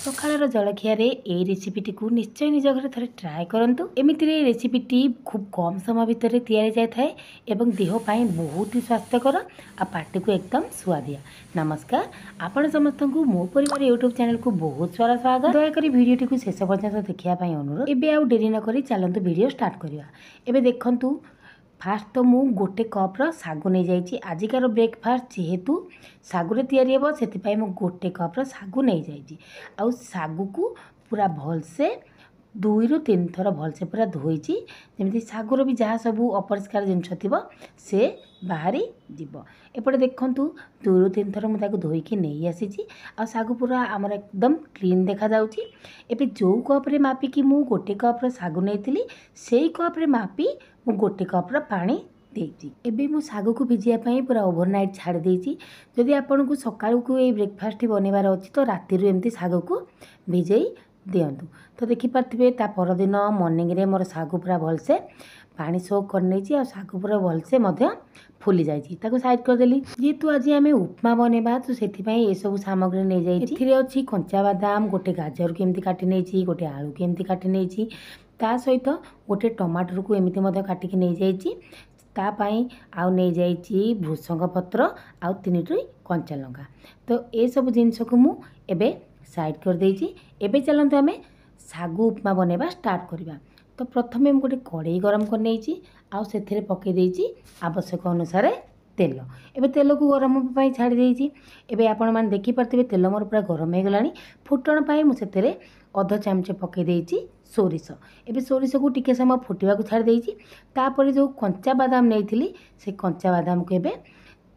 सकाळर जलखिया ए रेसिपीटी को निश्चय निज घर थे ट्राए करूँ। एमती रेसिपीटी खूब कम समय भितर तैयारी जाए एवं देहपाई बहुत ही स्वास्थ्यकर आ पार्टी को एकदम सुआदिया। नमस्कार, आपण समस्त को मो परिवार यूट्यूब चैनल को बहुत सारा स्वागत। दयाकोरी वीडियोटी को शेष पर्यंत देखापी अनुरोध। एबे आउ डेरी न करी चलतु वीडियो स्टार्ट करवा। एबे देखंतु फास्ट तो मु गोटे कप्र सागु नहीं जाइए। आजिकार ब्रेकफास्ट जेहेतु सागुरे तैयारी हेबो सेतिपाई मु गोटे कप्र सागु नहीं जाइए। आउ सागु को पूरा भलसे 2 ରୁ 3 थर भलसे पूरा धोईची जमी सागुर भी जहाँ सबू अपरिष्कार जिनस थी से बाहरी जीव। एपटे देखंतु 2 ରୁ 3 थर मुझे धोईकी नहीं आसी आ सागु पूरा आमर एकदम क्लीन देखा जाउची। एबे जो कप्रे मापिकी मु गोटे कप्र सागु नहीं से कप्रे मापी मु गोटे कप्र पानी देती। एबे मु सागु को भिजिया पाई पूरा ओवरनाइट छाड़ देती। जदि आपन को सकाळु को ए ब्रेकफास्ट बनवार अच्छी तो राति एमती सागु को भिजई दिंतु। तो देखिपे ता परदिन मर्निंग रे मोर सागु पूरा भलसे पानी सोक कर सागु पूरा भलसे फुली जाइए। साइड करदेली जेहेतु आज आम उपमा बनवा तो से सब सामग्री नहीं जाइए। अच्छी कंचा बादाम गोटे गाजर को एमती काटी नहीं गोटे आलू को एमती काटी नहीं ता सहित गोटे टमाटर को एमती काटिक नहीं जाइए। तापाई आउ नहीं जाइए भृषंग पत्र आउ 3टी कंचा लंका। तो ये सब जिनस को मु एबे साइड कर देइछि। एबे चलते आम सागु उपमा बनवा स्टार्ट करवा। तो प्रथमे हम गोटे कड़ाई गरम कर नहीं आउ से पकई देइछि आवश्यक अनुसार तेल। एबे तेल को गरम पाई छाड़ देइछि। एबे आपण मान देखि परथिबे तेल मोर पूरा गरम हो गलानी। फुटण पाई मु सेतेरे अध चामच पकई देइछि सोरिष। एबे सोरिष को टिके समय फुटिबा को छाड़ देइछि। तापर जो कंचा बादाम नेइथिली से कंचा बादाम को एबे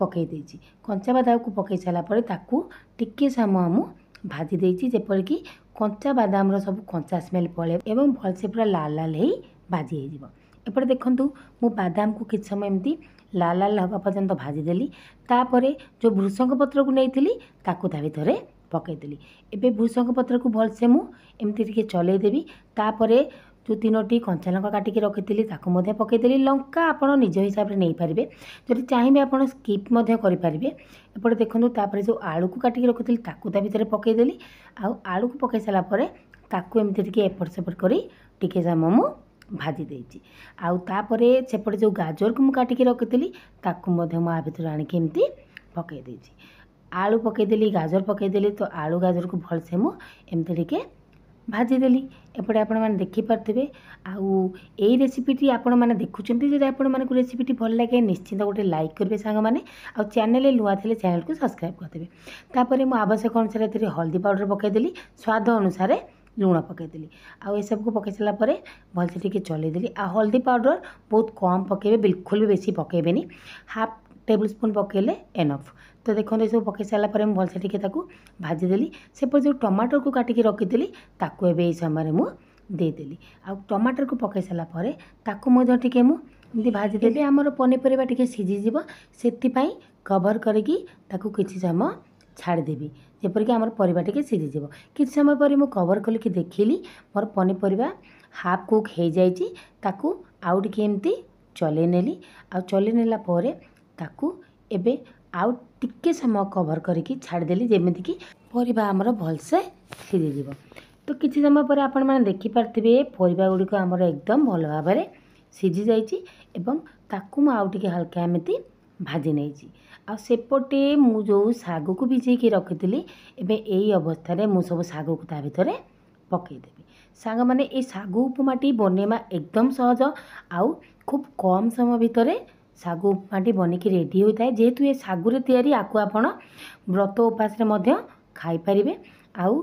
पकई देइछि। कंचा बादाम को पकई साला परे ताकू टिके समय मु भाजी देइछि जेपरिक कंचा बादाम रो सब कंचा स्मेल पळे एवं भलसे पूरा लाल लाल ही भाजी हो जिवो। एपटे देखंतु मु बादाम को किछ समय एमती लाल लाल हवा पर्यंत भाजी देली। तापरे जो भृषंग पत्र को नेइथिली ताकू ता भितरे पकई देली। एबे भृषंग पत्र को भलसे मु एमती टिके चलै देबी। तापरे जो 3टी कंचा लंका काटिकी रखी ताकू मध्य पकईदेली। लंका आपण निज हिसाब से नहीं पारे जदि चाहिए आप स्किप करें। एपटे देखो तापर जो आलू को काटिकी रखी ताकू ता भितर पकईदेली। आलू को पकई सारापर ताकू एमती टिके एपट सेपट करी टिके समय मु भाजी देइछि। आउ तापरे सेपटे जो गाजर को मु काटिकी रखी ताकू मध्य मु आ भितर आनिकी एमती पकई देइछि। आलू पकईदेली गाजर पकईदेली। तो आलू गाजर को भलसे मु एमती टिके भाजीदेली। एपटे आपण मैंने देखिपे आउ यही रेसिपीटी आपण मैंने देखुं जब आपण मानक रेसिपीटी भल लगे निश्चिंत गोटे लाइक करेंगे सांग मैंने आ चैनल नुआ थे चैनल को सब्सक्राइब करदेवे। तापर मु आवश्यक अनुसार हल्दी पाउडर पकईदेली स्वाद अनुसार लुण पकईदेली। आउ ये सब को पकई सारापर भलसे टिके चलईदेली। आ हल्दी पाउडर बहुत कम पकेबे बिल्कुल भी बेसी पकेबेनी 1/2 टेबल स्पून पकेले एनफ। तो देखो ये सब पकई सारापर मुझे भलसे टिके ताकू भाजीदेली। सेपर जो टमाटर को काटिकी रखी ताकू एबे समय मु देदेली। आ टमाटर को पकई सारापर ताकू मध्य टिके मु एमती भाजीदेली। आमर पनीपरिया टिके सिझीजिव सेतिपाई कवर करिकी ताकू किछि समय छाड़देवी जेपरिक आमर परिवा टिके सिझीजिव। किछि समय पर मु कवर कलिकी देखिली मोर पनीपरिया हाफ कुक हो जाइछि। ताकू आउ टिके एमती चलै नेली। आ चलै नेला परे ताकू एबे आउ टिके समय कवर करिकी छाड़देली जेमिति कि परिवा आमर भलसे सिझीजिव। तो किछि समय पर आपण माने देखि पारथिबे परिवा गुडी को आमर एकदम भल भाव में सिझी जाइछि एवं ताकू मु आउ टिके हल्का एमती भाजी नेइछि। आ सेपटे मु जो सागु को भिजेकी रखिथिली एबे एई अवस्था रे मु सब सागु को ता भितरे पकई देबी। सांग माने ए सागु उपमाटी बनेमा एकदम सहज आउ खूब कम समय भितरे सागु उपमाटी बनिकी रेडी होता है। जेहेतु ये सागुरे तैयारी आपको आपण व्रत उपास खाई पारिबे। आउ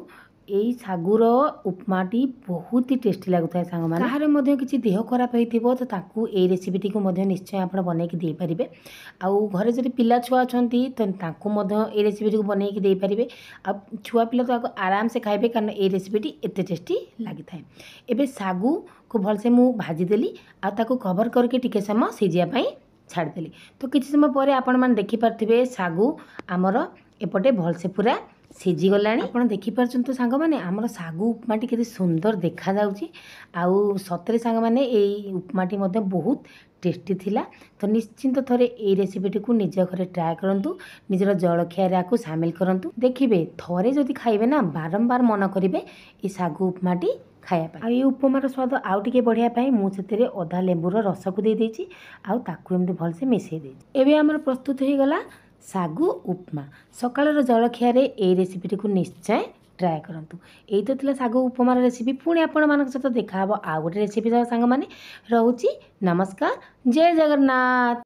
यही सागुर उपमाटी बहुत ही टेस्टी लगुता है सांग माने। कहार मध्य किछि देह खराब होइथिबो तो ताकू ए रेसिपीटी को मध्य निश्चय आपण बनेकी दे पारिबे। आउ घरे जदि पिला छुआ अछंती तो ताकू मध्य ए रेसिपीटी को बनेकी दे पारिबे। आ छुआ पिला तो आराम से खाइबे कारण ए रेसिपीटी एते टेस्टी लागि थाए। एबे सागु को भलसे मु भाजी देली आ ताकू कवर करके टिके समय सिजिया पई छाड़देली। तो किछि समय पर आपण मान देखि पारथिबे सागु आमर एपटे भलसे पूरा ସିଝିଗଲାଣି। ଆପଣ ଦେଖିପାରୁଛନ୍ତି ତ ସାଙ୍ଗମାନେ ଆମର ଶାଗୁ ଉପମାଟି କେତେ ସୁନ୍ଦର ଦେଖାଯାଉଛି। ଆଉ ସତରେ ସାଙ୍ଗମାନେ ଏଇ ଉପମାଟି ମଧ୍ୟ ବହୁତ ଟେଷ୍ଟି ଥିଲା। ତ ନିଶ୍ଚିନ୍ତ ଥରେ ଏଇ ରେସିପିଟିକୁ ନିଜ ଘରେ ଟ୍ରାଏ କରନ୍ତୁ, ନିଜର ଜଳଖିଆରେ ଆକୁ ସାମିଲ କରନ୍ତୁ। ଦେଖିବେ ଥରେ ଯଦି ଖାଇବେ ନା ବାରମ୍ବାର ମନ କରିବେ ଏ ଶାଗୁ ଉପମାଟି ଖାଇବା ପାଇଁ। ଆଉ ଏ ଉପମାର ସ୍ୱାଦ ଆଉ ଟିକେ ବଢ଼ିବା ପାଇଁ ମୁଁ ସେଥିରେ ଅଧା ଲେମ୍ବୁର ରସକୁ ଦେଇଦେଇଛି, ଆଉ ତାକୁ ଏମିତି ଭଲସେ ମିଶାଇ ଦେଇଛି। ଏବେ ଆମର ପ୍ରସ୍ତୁତ ହେଇଗଲା ଶାଗୁ ଉପମା। ସକାଳର ଜଳଖିଆରେ ଏଇ ରେସିପିଟିକୁ ନିଶ୍ଚୟ ଟ୍ରାଏ କରନ୍ତୁ। ଏଇ ତ ଥିଲା ଶାଗୁ ଉପମାର ରେସିପି। ପୁଣି ଆପଣମାନଙ୍କ ସହିତ ଦେଖାହେବ ଆଉ ଗୋଟେ ରେସିପି ସହ ସାଙ୍ଗମାନେ। ରହୁଛି, ନମସ୍କାର, ଜୟ ଜଗନ୍ନାଥ।